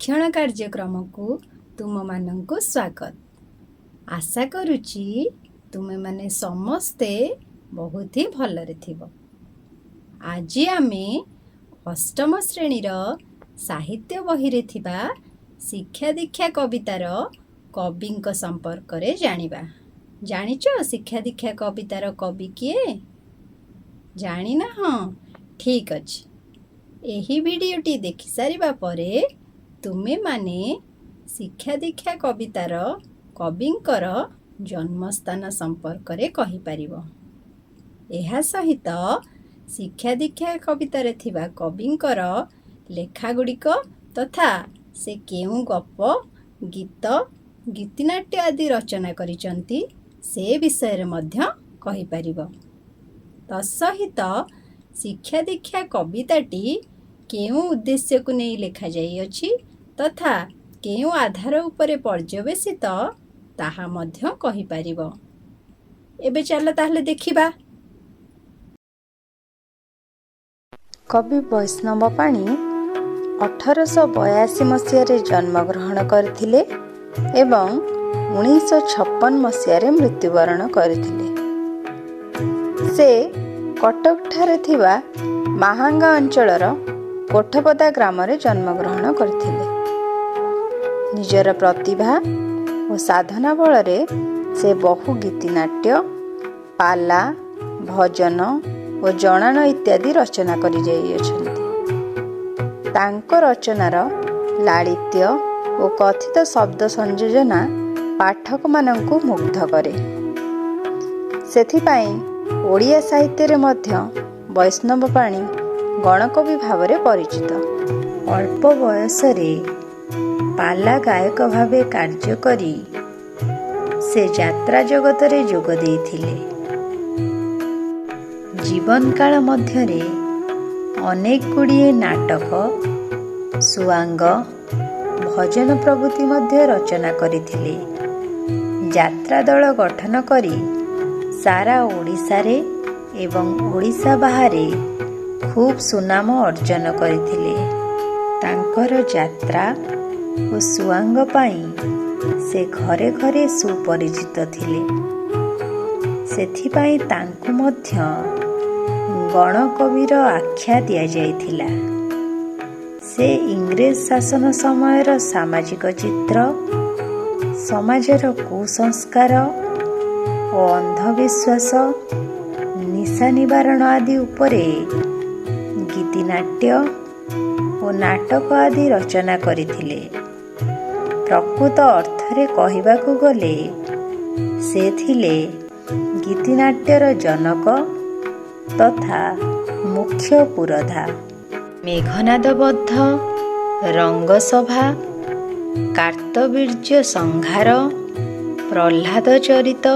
ଶିକ୍ଷଣ କାର୍ଯ୍ୟକ୍ରମକୁ ତୁମମାନଙ୍କୁ ସ୍ୱାଗତ। ଆଶା କରୁଛି ତୁମେମାନେ ସମସ୍ତେ ବହୁତ ହି ଭଲରେ ଥିବ। ଆଜି ଆମେ ଅଷ୍ଟମ ଶ୍ରେଣୀର ସାହିତ୍ୟ ବହିରେ ଥିବା ଶିକ୍ଷା ଦୀକ୍ଷା କବିତାର କବିଙ୍କ ସମ୍ପର୍କରେ ଜାଣିବା। ଜାଣିଛ ଶିକ୍ଷା ଦୀକ୍ଷା କବିତାର କବି କିଏ? ଜାଣିନା? ହଁ, ଠିକ୍ ଅଛି। ଏହି ଭିଡ଼ିଓଟି ଦେଖିସାରିବା ପରେ ତୁମେମାନେ ଶିକ୍ଷା ଦୀକ୍ଷା କବିତାର କବିଙ୍କର ଜନ୍ମସ୍ଥାନ ସମ୍ପର୍କରେ କହିପାରିବ। ଏହା ସହିତ ଶିକ୍ଷା ଦୀକ୍ଷା କବିତାରେ ଥିବା କବିଙ୍କର ଲେଖାଗୁଡ଼ିକ ତଥା ସେ କେଉଁ ଗପ, ଗୀତ, ଗୀତିନାଟ୍ୟ ଆଦି ରଚନା କରିଛନ୍ତି ସେ ବିଷୟରେ ମଧ୍ୟ କହିପାରିବ। ତତ୍ସହିତ ଶିକ୍ଷା ଦୀକ୍ଷା କବିତାଟି କେଉଁ ଉଦ୍ଦେଶ୍ୟକୁ ନେଇ ଲେଖାଯାଇଅଛି ତଥା କେଉଁ ଆଧାର ଉପରେ ପର୍ଯ୍ୟବେସିତ ତାହା ମଧ୍ୟ କହିପାରିବ। ଏବେ ଚାଲ ତାହେଲେ ଦେଖିବା। କବି ବୈଷ୍ଣବ ପାଣି 1882 ମସିହାରେ ଜନ୍ମଗ୍ରହଣ କରିଥିଲେ ଏବଂ 1956 ମସିହାରେ ମୃତ୍ୟୁବରଣ କରିଥିଲେ। ସେ କଟକଠାରେ ଥିବା ମାହାଙ୍ଗା ଅଞ୍ଚଳର କୋଠପଦା ଗ୍ରାମରେ ଜନ୍ମଗ୍ରହଣ କରିଥିଲେ। ନିଜର ପ୍ରତିଭା ଓ ସାଧନା ବଳରେ ସେ ବହୁ ଗୀତିନାଟ୍ୟ, ପାଲା, ଭଜନ ଓ ଜଣାଣ ଇତ୍ୟାଦି ରଚନା କରିଯାଇଅଛନ୍ତି। ତାଙ୍କ ରଚନାର ଲାଳିତ୍ୟ ଓ କଥିତ ଶବ୍ଦ ସଂଯୋଜନା ପାଠକମାନଙ୍କୁ ମୁଗ୍ଧ କରେ। ସେଥିପାଇଁ ଓଡ଼ିଆ ସାହିତ୍ୟରେ ମଧ୍ୟ ବୈଷ୍ଣବ ପାଣି ଗଣକବି ଭାବରେ ପରିଚିତ। ଅଳ୍ପ ବୟସରେ ପାଲା ଗାୟକ ଭାବେ କାର୍ଯ୍ୟ କରି ସେ ଯାତ୍ରା ଜଗତରେ ଯୋଗ ଦେଇଥିଲେ। ଜୀବନକାଳ ମଧ୍ୟରେ ଅନେକ ଗୁଡ଼ିଏ ନାଟକ, ସୁଆଙ୍ଗ, ଭଜନ ପ୍ରଭୃତି ମଧ୍ୟ ରଚନା କରିଥିଲେ। ଯାତ୍ରା ଦଳ ଗଠନ କରି ସାରା ଓଡ଼ିଶାରେ ଏବଂ ଓଡ଼ିଶା ବାହାରେ ଖୁବ୍ ସୁନାମ ଅର୍ଜନ କରିଥିଲେ। ତାଙ୍କର ଯାତ୍ରା ଓ ସୁଆଙ୍ଗ ପାଇଁ ସେ ଘରେ ଘରେ ସୁପରିଚିତ ଥିଲେ। ସେଥିପାଇଁ ତାଙ୍କୁ ମଧ୍ୟ ଗଣକବିର ଆଖ୍ୟା ଦିଆଯାଇଥିଲା। ସେ ଇଂରେଜ ଶାସନ ସମୟର ସାମାଜିକ ଚିତ୍ର, ସମାଜର କୁସଂସ୍କାର ଓ ଅନ୍ଧବିଶ୍ୱାସ, ନିଶା ନିବାରଣ ଆଦି ଉପରେ ଗୀତିନାଟ୍ୟ ଓ ନାଟକ ଆଦି ରଚନା କରିଥିଲେ। ପ୍ରକୃତ ଅର୍ଥରେ କହିବାକୁ ଗଲେ ସେ ଥିଲେ ଗୀତିନାଟ୍ୟର ଜନକ ତଥା ମୁଖ୍ୟ ପୁରୋଧା। ମେଘନାଦବଧ, ରଙ୍ଗସଭା, କାର୍ତ୍ତବୀର୍ଯ୍ୟ ସଂହାର, ପ୍ରହ୍ଲାଦ ଚରିତ,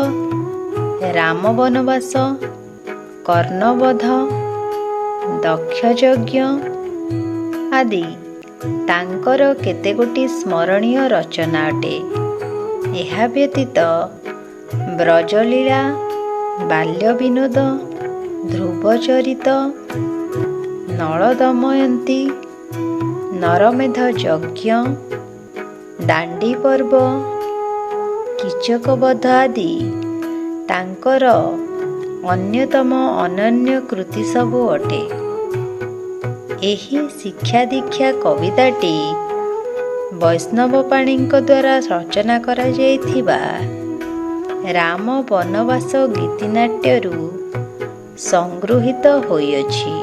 ରାମ ବନବାସ, କର୍ଣ୍ଣବଧ, ଦକ୍ଷଯଜ୍ଞ ଆଦି ତାଙ୍କର କେତେଗୋଟି ସ୍ମରଣୀୟ ରଚନା ଅଟେ। ଏହା ବ୍ୟତୀତ ବ୍ରଜଲୀଳା, ବାଲ୍ୟ ବିନୋଦ, ଧ୍ରୁବଚରିତ, ନଳ ଦମୟନ୍ତୀ, ନରମେଧ ଯଜ୍ଞ, ଦାଣ୍ଡି ପର୍ବ, କୀଚକବଧ ଆଦି ତାଙ୍କର ଅନ୍ୟତମ ଅନନ୍ୟ କୃତି ସବୁ ଅଟେ। ଏହି ଶିକ୍ଷା ଦୀକ୍ଷା କବିତାଟି ବୈଷ୍ଣବ ପାଣିଙ୍କ ଦ୍ୱାରା ରଚନା କରାଯାଇଥିବା ରାମ ବନବାସ ଗୀତିନାଟ୍ୟରୁ ସଂଗୃହୀତ ହୋଇଅଛି।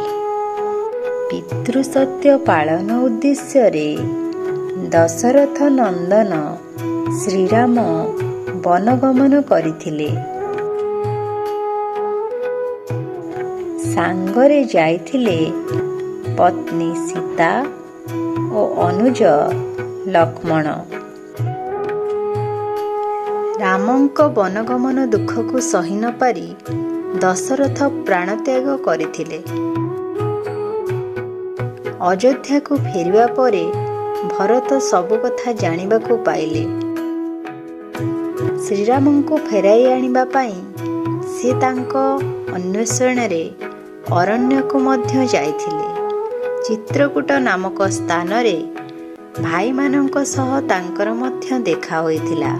ପିତୃସତ୍ୟ ପାଳନ ଉଦ୍ଦେଶ୍ୟରେ ଦଶରଥ ନନ୍ଦନ ଶ୍ରୀରାମ ବନଗମନ କରିଥିଲେ। ସାଙ୍ଗରେ ଯାଇଥିଲେ ପତ୍ନୀ ସୀତା ଓ ଅନୁଜ ଲକ୍ଷ୍ମଣ। ରାମଙ୍କ ବନଗମନ ଦୁଃଖକୁ ସହି ନ ପାରି ଦଶରଥ ପ୍ରାଣତ୍ୟାଗ କରିଥିଲେ। ଅଯୋଧ୍ୟାକୁ ଫେରିବା ପରେ ଭରତ ସବୁ କଥା ଜାଣିବାକୁ ପାଇଲେ। ଶ୍ରୀରାମଙ୍କୁ ଫେରାଇ ଆଣିବା ପାଇଁ ସେ ତାଙ୍କ ଅନ୍ୱେଷଣରେ ଅରଣ୍ୟକୁ ମଧ୍ୟ ଯାଇଥିଲେ। ଚିତ୍ରକୂଟ ନାମକ ସ୍ଥାନରେ ଭାଇମାନଙ୍କ ସହ ତାଙ୍କର ମଧ୍ୟ ଦେଖା ହୋଇଥିଲା।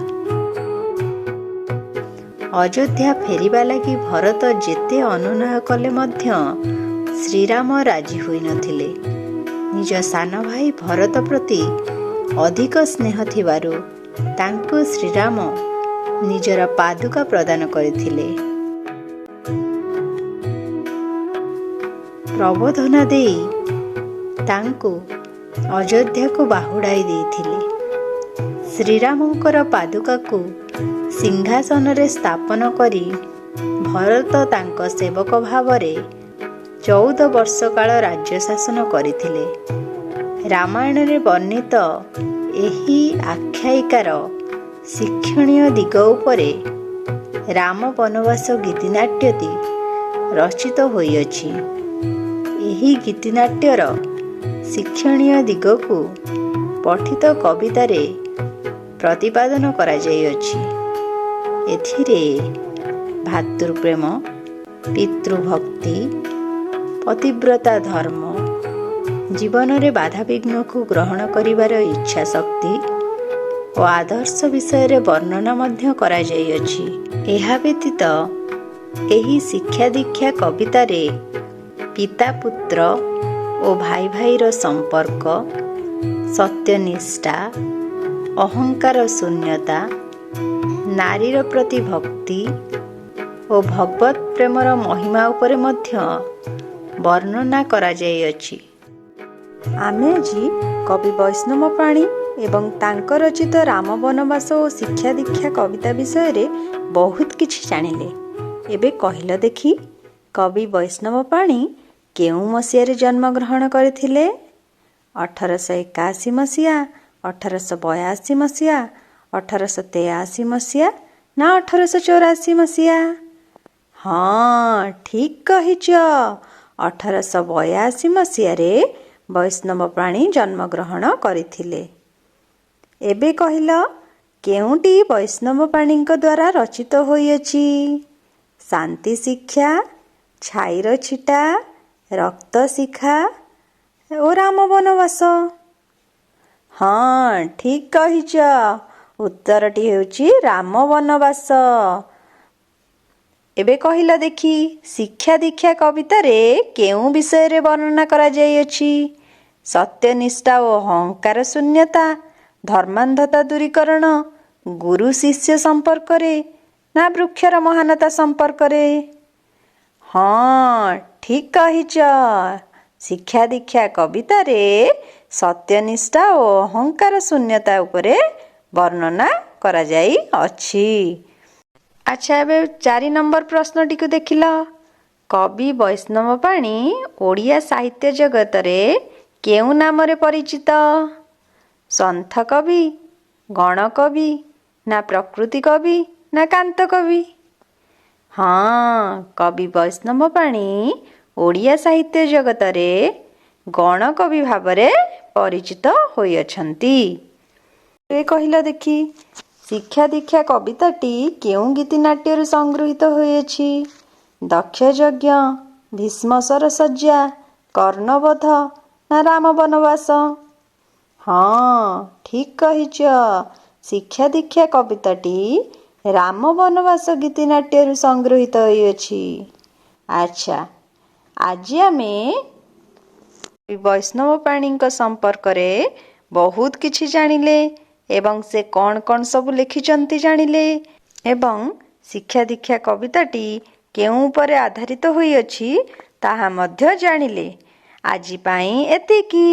ଅଯୋଧ୍ୟା ଫେରିବା ଲାଗି ଭରତ ଯେତେ ଅନୁନୟ କଲେ ମଧ୍ୟ ଶ୍ରୀରାମ ରାଜି ହୋଇନଥିଲେ। ନିଜ ସାନ ଭାଇ ଭରତ ପ୍ରତି ଅଧିକ ସ୍ନେହ ଥିବାରୁ ତାଙ୍କୁ ଶ୍ରୀରାମ ନିଜର ପାଦୁକା ପ୍ରଦାନ କରିଥିଲେ। ପ୍ରବୋଧନା ଦେଇ ତାଙ୍କୁ ଅଯୋଧ୍ୟାକୁ ବାହୁଡ଼ାଇ ଦେଇଥିଲେ। ଶ୍ରୀରାମଙ୍କର ପାଦୁକାକୁ ସିଂହାସନରେ ସ୍ଥାପନ କରି ଭରତ ତାଙ୍କ ସେବକ ଭାବରେ 14 ବର୍ଷ କାଳ ରାଜ୍ୟ ଶାସନ କରିଥିଲେ। ରାମାୟଣରେ ବର୍ଣ୍ଣିତ ଏହି ଆଖ୍ୟାୟିକାର ଶିକ୍ଷଣୀୟ ଦିଗ ଉପରେ ରାମ ବନବାସ ଗୀତିନାଟ୍ୟଟି ରଚିତ ହୋଇଅଛି। ଏହି ଗୀତିନାଟ୍ୟର ଶିକ୍ଷଣୀୟ ଦିଗକୁ ପଠିତ କବିତାରେ ପ୍ରତିପାଦନ କରାଯାଇଅଛି। ଏଥିରେ ଭାତୃପ୍ରେମ, ପିତୃଭକ୍ତି, ପତିବ୍ରତା ଧର୍ମ, ଜୀବନରେ ବାଧାବିଘ୍ନକୁ ଗ୍ରହଣ କରିବାର ଇଚ୍ଛା ଶକ୍ତି ଓ ଆଦର୍ଶ ବିଷୟରେ ବର୍ଣ୍ଣନା ମଧ୍ୟ କରାଯାଇଅଛି। ଏହା ବ୍ୟତୀତ ଏହି ଶିକ୍ଷା ଦୀକ୍ଷା କବିତାରେ ପିତା ପୁତ୍ର ଓ ଭାଇ ଭାଇର ସମ୍ପର୍କ, ସତ୍ୟନିଷ୍ଠା, ଅହଙ୍କାର ଶୂନ୍ୟତା, ନାରୀର ପ୍ରତି ଭକ୍ତି ଓ ଭଗବତ ପ୍ରେମର ମହିମା ଉପରେ ମଧ୍ୟ ବର୍ଣ୍ଣନା କରାଯାଇଅଛି। ଆମେ ଆଜି କବି ବୈଷ୍ଣବ ପାଣି ଏବଂ ତାଙ୍କ ରଚିତ ରାମ ବନବାସ ଓ ଶିକ୍ଷା ଦୀକ୍ଷା କବିତା ବିଷୟରେ ବହୁତ କିଛି ଜାଣିଲେ। ଏବେ କହିଲ ଦେଖି, କବି ବୈଷ୍ଣବ ପାଣି କେଉଁ ମସିହାରେ ଜନ୍ମଗ୍ରହଣ କରିଥିଲେ? 1881 ମସିହା, 1882 ମସିହା, 1883 ମସିହା ନା 1884 ମସିହା? ହଁ, ଠିକ୍ କହିଛ। 1882 ମସିହାରେ ବୈଷ୍ଣବ ପାଣି ଜନ୍ମଗ୍ରହଣ କରିଥିଲେ। ଏବେ କହିଲ, କେଉଁଟି ବୈଷ୍ଣବ ପାଣିଙ୍କ ଦ୍ୱାରା ରଚିତ ହୋଇଅଛି? ଶାନ୍ତି ଶିକ୍ଷା, ଛାଇର ଛିଟା, ରକ୍ତ ଶିଖା ଓ ରାମ ବନବାସ? ହଁ, ଠିକ୍ କହିଛ। ଉତ୍ତରଟି ହେଉଛି ରାମ ବନବାସ। ଏବେ କହିଲ ଦେଖି, ଶିକ୍ଷା ଦୀକ୍ଷା କବିତାରେ କେଉଁ ବିଷୟରେ ବର୍ଣ୍ଣନା କରାଯାଇଅଛି? ସତ୍ୟନିଷ୍ଠା ଓ ଅହଙ୍କାର ଶୂନ୍ୟତା, ଧର୍ମାନ୍ଧତା ଦୂରୀକରଣ, ଗୁରୁ ଶିଷ୍ୟ ସମ୍ପର୍କରେ ନା ବୃକ୍ଷର ମହାନତା ସମ୍ପର୍କରେ? ହଁ, ଠିକ୍ କହିଛ। ଶିକ୍ଷା ଦୀକ୍ଷା କବିତାରେ ସତ୍ୟନିଷ୍ଠା ଓ ଅହଙ୍କାର ଶୂନ୍ୟତା ଉପରେ ବର୍ଣ୍ଣନା କରାଯାଇଅଛି। ଆଚ୍ଛା, ଏବେ 4 ନମ୍ବର ପ୍ରଶ୍ନଟିକୁ ଦେଖିଲ। କବି ବୈଷ୍ଣବ ପାଣି ଓଡ଼ିଆ ସାହିତ୍ୟ ଜଗତରେ କେଉଁ ନାମରେ ପରିଚିତ? ସନ୍ଥ କବି, ଗଣକବି ନା ପ୍ରକୃତି କବି ନା କାନ୍ତ କବି? ହଁ, କବି ବୈଷ୍ଣବ ପାଣି ଓଡ଼ିଆ ସାହିତ୍ୟ ଜଗତରେ ଗଣକବି ଭାବରେ ପରିଚିତ ହୋଇଅଛନ୍ତି। ଏବେ କହିଲ ଦେଖି, ଶିକ୍ଷା ଦୀକ୍ଷା କବିତାଟି କେଉଁ ଗୀତିନାଟ୍ୟରୁ ସଂଗୃହୀତ ହୋଇଅଛି? ଦକ୍ଷଯଜ୍ଞ, ଭୀଷ୍ମ ସରସଜ୍ଜା, କର୍ଣ୍ଣବଧ ନା ରାମ ବନବାସ? ହଁ, ଠିକ୍ କହିଛ। ଶିକ୍ଷା ଦୀକ୍ଷା କବିତାଟି ରାମ ବନବାସ ଗୀତିନାଟ୍ୟରୁ ସଂଗୃହୀତ ହୋଇଅଛି। ଆଚ୍ଛା, ଆଜି ଆମେ ବୈଷ୍ଣବ ପାଣିଙ୍କ ସମ୍ପର୍କରେ ବହୁତ କିଛି ଜାଣିଲେ ଏବଂ ସେ କ'ଣ କ'ଣ ସବୁ ଲେଖିଛନ୍ତି ଜାଣିଲେ ଏବଂ ଶିକ୍ଷା ଦୀକ୍ଷା କବିତାଟି କେଉଁ ଉପରେ ଆଧାରିତ ହୋଇଅଛି ତାହା ମଧ୍ୟ ଜାଣିଲେ। ଆଜି ପାଇଁ ଏତିକି।